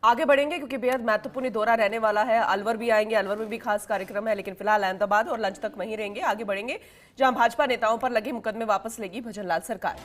आगे बढ़ेंगे क्योंकि बेहद महत्वपूर्ण दौरा रहने वाला है। अलवर भी आएंगे, अलवर में भी खास कार्यक्रम है, लेकिन फिलहाल अहमदाबाद और लंच तक वहीं रहेंगे। आगे बढ़ेंगे जहां भाजपा नेताओं पर लगे मुकदमे वापस लेगी भजनलाल सरकार।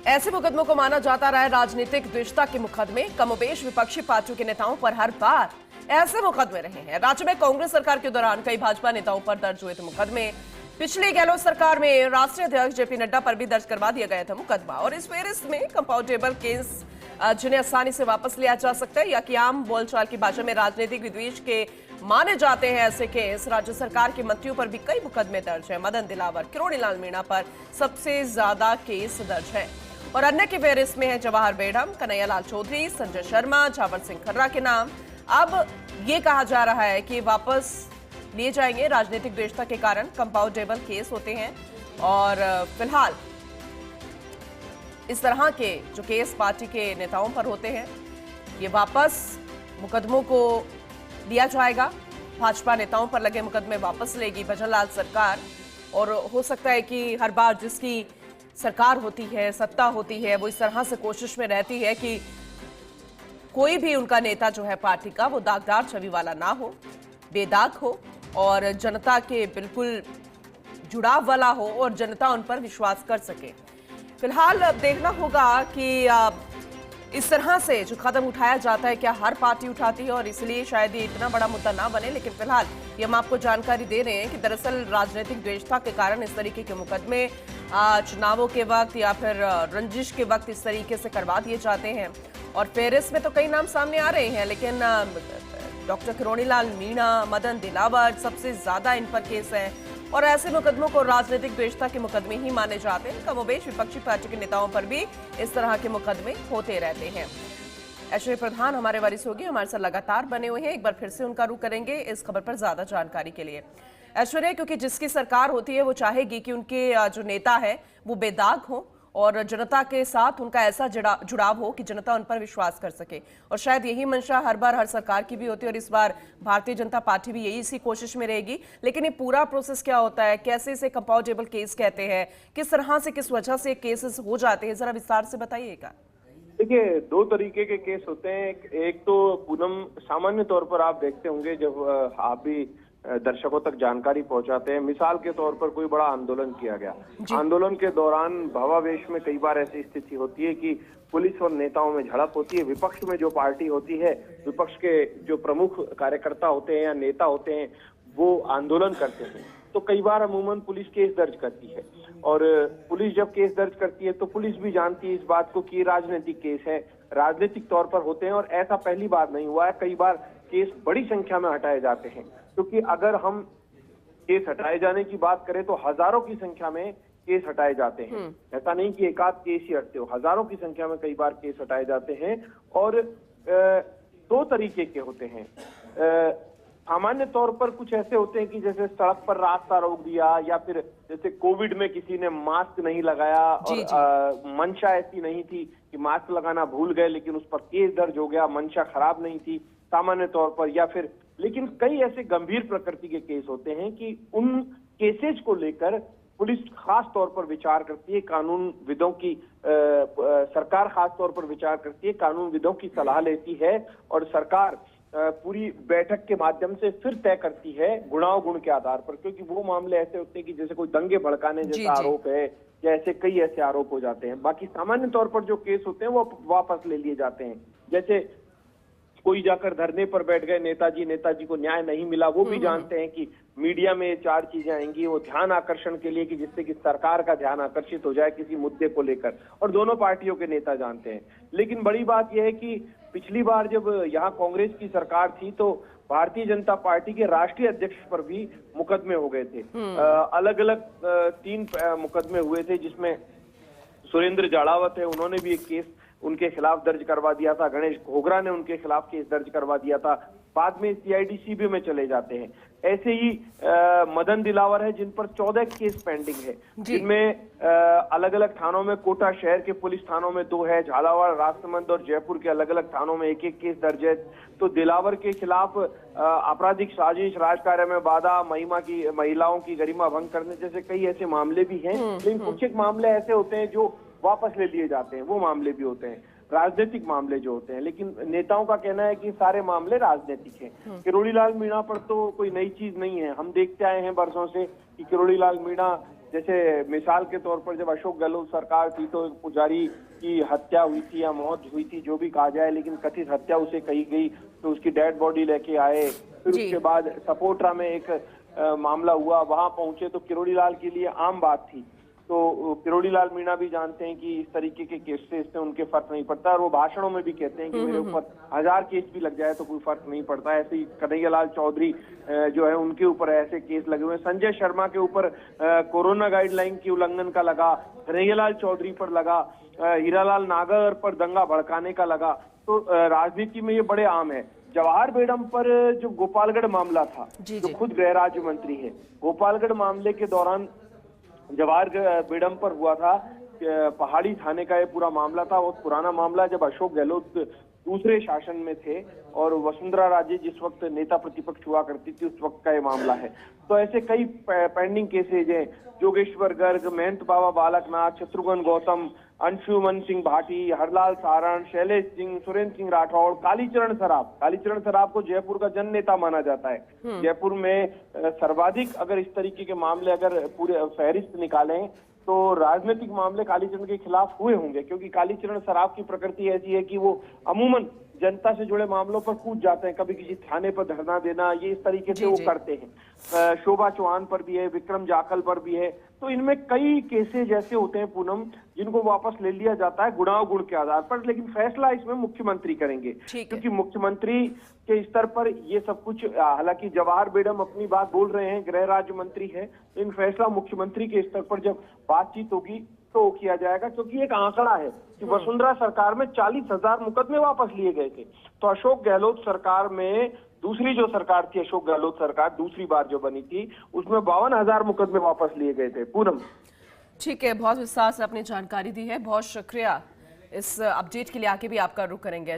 ऐसे मुकदमों को माना जाता रहा है राजनीतिक द्वेषता के मुकदमे। कमोबेश विपक्षी पार्टियों के नेताओं पर हर बार ऐसे मुकदमे रहे हैं। राज्य में कांग्रेस सरकार के दौरान कई भाजपा नेताओं पर दर्ज हुए थे मुकदमे। पिछली गहलोत सरकार में राष्ट्रीय अध्यक्ष जेपी नड्डा पर भी दर्ज करवा दिया गया था मुकदमा। और इस फेरिस्त में कंपाउंडेबल केस जिन्हें आसानी से वापस लिया जा सकता है या कि आम बोलचाल की भाषा में राजनीतिक विद्वेष के माने जाते हैं ऐसे केस। राज्य सरकार के मंत्रियों पर भी कई मुकदमे दर्ज है। मदन दिलावर, किरोड़ीलाल मीणा पर सबसे ज्यादा केस दर्ज है और अन्य के फेहरिस्त में है जवाहर बेगम, कन्हैयालाल चौधरी, संजय शर्मा, झावर सिंह खर्रा के नाम। अब ये कहा जा रहा है कि वापस लिए जाएंगे। राजनीतिक द्वेषता के कारण कंपाउंडेबल केस होते हैं और फिलहाल इस तरह के जो केस पार्टी के नेताओं पर होते हैं ये वापस मुकदमों को लिया जाएगा। भाजपा नेताओं पर लगे मुकदमे वापस लेगी भजनलाल सरकार। और हो सकता है कि हर बार जिसकी सरकार होती है, सत्ता होती है, वो इस तरह से कोशिश में रहती है कि कोई भी उनका नेता जो है पार्टी का वो दागदार छवि वाला ना हो, बेदाग हो और जनता के बिल्कुल जुड़ाव वाला हो और जनता उन पर विश्वास कर सके। फिलहाल अब देखना होगा कि इस तरह से जो कदम उठाया जाता है क्या हर पार्टी उठाती है और इसलिए शायद ये इतना बड़ा मुद्दा ना बने। लेकिन फिलहाल ये हम आपको जानकारी दे रहे हैं कि दरअसल राजनीतिक द्वेषता के कारण इस तरीके के मुकदमे चुनावों के वक्त या फिर रंजिश के वक्त इस तरीके से करवा दिए जाते हैं। और फेहरिस्त में तो कई नाम सामने आ रहे हैं, लेकिन डॉक्टर किरोड़ीलाल मीणा, मदन दिलावर सबसे ज्यादा इन पर केस है और ऐसे मुकदमों को राजनीतिक द्वेषता के मुकदमे ही माने जाते हैं। कमोबेश विपक्षी पार्टी के नेताओं पर भी इस तरह के मुकदमे होते रहते हैं। ऐश्वर्य प्रधान हमारे वारिस होगी, हमारे साथ लगातार बने हुए हैं। एक बार फिर से उनका रुख करेंगे इस खबर पर ज्यादा जानकारी के लिए। ऐश्वर्य, क्योंकि जिसकी सरकार होती है वो चाहेगी कि उनके जो नेता है वो बेदाग हो और जनता के साथ उनका ऐसा जुड़ाव हो कि जनता उन पर विश्वास कर सके। और शायद यही मंशा हर बार हर सरकार की भी होती है और इस बार भारतीय जनता पार्टी भी यही इसी कोशिश में रहेगी। लेकिन ये पूरा प्रोसेस क्या होता है, कैसे इसे कंपाउंडेबल केस कहते हैं, किस तरह से, किस वजह से केसेस हो जाते हैं, जरा विस्तार से बताइएगा। देखिए, दो तरीके के केस होते हैं। एक तो पूनम, सामान्य तौर पर आप देखते होंगे जब आप भी दर्शकों तक जानकारी पहुंचाते हैं, मिसाल के तौर पर कोई बड़ा आंदोलन किया गया, आंदोलन के दौरान भावावेश में कई बार ऐसी स्थिति होती है कि पुलिस और नेताओं में झड़प होती है। विपक्ष में जो पार्टी होती है, विपक्ष के जो प्रमुख कार्यकर्ता होते हैं या नेता होते हैं वो आंदोलन करते हैं, तो कई बार अमूमन पुलिस केस दर्ज करती है। और पुलिस जब केस दर्ज करती है तो पुलिस भी जानती है इस बात को कि राजनीतिक केस है, राजनीतिक तौर पर होते हैं। और ऐसा पहली बार नहीं हुआ है, कई बार केस बड़ी संख्या में हटाए जाते हैं। क्योंकि अगर हम केस हटाए जाने की बात करें तो हजारों की संख्या में केस हटाए जाते हैं। ऐसा नहीं कि एक आध केस ही हटते हो, हजारों की संख्या में कई बार केस हटाए जाते हैं। और दो तरीके के होते हैं। सामान्य तौर पर कुछ ऐसे होते हैं कि जैसे सड़क पर रास्ता रोक दिया या फिर जैसे कोविड में किसी ने मास्क नहीं लगाया और मंशा ऐसी नहीं थी कि मास्क लगाना भूल गए लेकिन उस पर केस दर्ज हो गया, मंशा खराब नहीं थी सामान्य तौर पर। या फिर लेकिन कई ऐसे गंभीर प्रकृति के केस होते हैं कि उन केसेस को लेकर पुलिस खास तौर पर विचार करती है, कानून विदों की सरकार खास तौर पर विचार करती है, कानून विदों की सलाह लेती है और सरकार पूरी बैठक के माध्यम से फिर तय करती है गुणावगुण के आधार पर। क्योंकि वो मामले ऐसे होते हैं कि जैसे कोई दंगे भड़काने जैसा आरोप है या ऐसे कई ऐसे आरोप हो जाते हैं। बाकी सामान्य तौर पर जो केस होते हैं वो वापस ले लिए जाते हैं। जैसे कोई जाकर धरने पर बैठ गए नेताजी को न्याय नहीं मिला, वो भी जानते हैं कि मीडिया में चार चीजें आएंगी, वो ध्यान आकर्षण के लिए कि जिससे कि सरकार का ध्यान आकर्षित हो जाए किसी मुद्दे को लेकर, और दोनों पार्टियों के नेता जानते हैं। लेकिन बड़ी बात यह है कि पिछली बार जब यहाँ कांग्रेस की सरकार थी तो भारतीय जनता पार्टी के राष्ट्रीय अध्यक्ष पर भी मुकदमे हो गए थे। अलग अलग 3 मुकदमे हुए थे, जिसमें सुरेंद्र जाड़ावत है, उन्होंने भी एक केस उनके खिलाफ दर्ज करवा दिया था, गणेश घोगरा ने उनके खिलाफ केस दर्ज करवा दिया था, बाद में सीआईडी में चले जाते हैं। ऐसे ही मदन दिलावर है जिन पर 14 केस पेंडिंग है, जिनमें अलग अलग थानों में, कोटा शहर के पुलिस थानों में 2 है, झालावाड़, राजसमंद और जयपुर के अलग अलग थानों में 1-1 केस दर्ज है। तो दिलावर के खिलाफ आपराधिक साजिश, राजकार्य में बाधा, महिलाओं की गरिमा भंग करने जैसे कई ऐसे मामले भी हैं। लेकिन कुछ एक मामले ऐसे होते हैं जो वापस ले लिए जाते हैं, वो मामले भी होते हैं। राजनीतिक मामले जो होते हैं, लेकिन नेताओं का कहना है कि सारे मामले राजनीतिक हैं। किरोड़ी लाल मीणा पर तो कोई नई चीज नहीं है, हम देखते आए हैं वर्षों से कि किरोड़ी लाल मीणा, जैसे मिसाल के तौर पर जब अशोक गहलोत सरकार थी तो एक पुजारी की हत्या हुई थी या मौत हुई थी, जो भी कहा जाए, लेकिन कथित हत्या उसे कही गई, तो उसकी डेड बॉडी लेके आए। फिर उसके बाद सपोट्रा में एक मामला हुआ, वहां पहुंचे तो किरोड़ी लाल के लिए आम बात थी। तो किरोड़ी लाल मीणा भी जानते हैं कि इस तरीके के केसेस से उनके फर्क नहीं पड़ता, और वो भाषणों में भी कहते हैं कि मेरे ऊपर 1000 केस भी लग जाए तो कोई फर्क नहीं पड़ता। ऐसे ही कन्हैयालाल चौधरी जो है, उनके ऊपर ऐसे केस लगे हुए हैं। संजय शर्मा के ऊपर कोरोना गाइडलाइन की उल्लंघन का लगा, कन्हैयालाल चौधरी पर लगा, हीरालाल नागर पर दंगा भड़काने का लगा। तो राजनीति में ये बड़े आम है। जवाहर बेगम पर जो गोपालगढ़ मामला था, जो खुद गृह राज्य मंत्री है, गोपालगढ़ मामले के दौरान जवाहर बेगम पर हुआ था, पहाड़ी थाने का ये पूरा मामला था। वो पुराना मामला, जब अशोक गहलोत दूसरे शासन में थे और वसुंधरा राजे जिस वक्त नेता प्रतिपक्ष हुआ करती थी, उस वक्त का ये मामला है। तो ऐसे कई पेंडिंग केसेज हैं। जोगेश्वर गर्ग, महंत बाबा बालकनाथ, शत्रुघ्न गौतम, अंशुमन सिंह भाटी, हरलाल सारण, शैलेश सिंह, सुरेंद्र सिंह राठौड़, कालीचरण सराफ को जयपुर का जन नेता माना जाता है। जयपुर में सर्वाधिक अगर इस तरीके के मामले अगर पूरे फहरिस्त निकालें तो राजनीतिक मामले कालीचरण के खिलाफ हुए होंगे, क्योंकि कालीचरण सराफ की प्रकृति ऐसी है कि वो अमूमन जनता से जुड़े मामलों पर कूद जाते हैं। कभी किसी थाने पर धरना देना, ये इस तरीके से वो करते हैं। शोभा चौहान पर भी है, विक्रम जाखल पर भी है। तो इनमें कई केसेज ऐसे होते हैं पूनम, जिनको वापस ले लिया जाता है गुनाह गुण के आधार पर, लेकिन फैसला इसमें मुख्यमंत्री करेंगे, क्योंकि मुख्यमंत्री के स्तर पर ये सब कुछ, हालांकि जवाहर बेगम अपनी बात बोल रहे हैं, गृह राज्य मंत्री है, लेकिन फैसला मुख्यमंत्री के स्तर पर जब बातचीत होगी तो किया जाएगा। क्योंकि एक आंकड़ा है कि वसुंधरा सरकार में 40,000 मुकदमे वापस लिए गए थे, तो अशोक गहलोत सरकार में, दूसरी जो सरकार थी अशोक गहलोत सरकार, दूसरी बार जो बनी थी, उसमें 52,000 मुकदमे वापस लिए गए थे। पूनम, ठीक है, बहुत विस्तार से अपनी जानकारी दी है, बहुत शुक्रिया। इस अपडेट के लिए आगे भी आपका रुख करेंगे।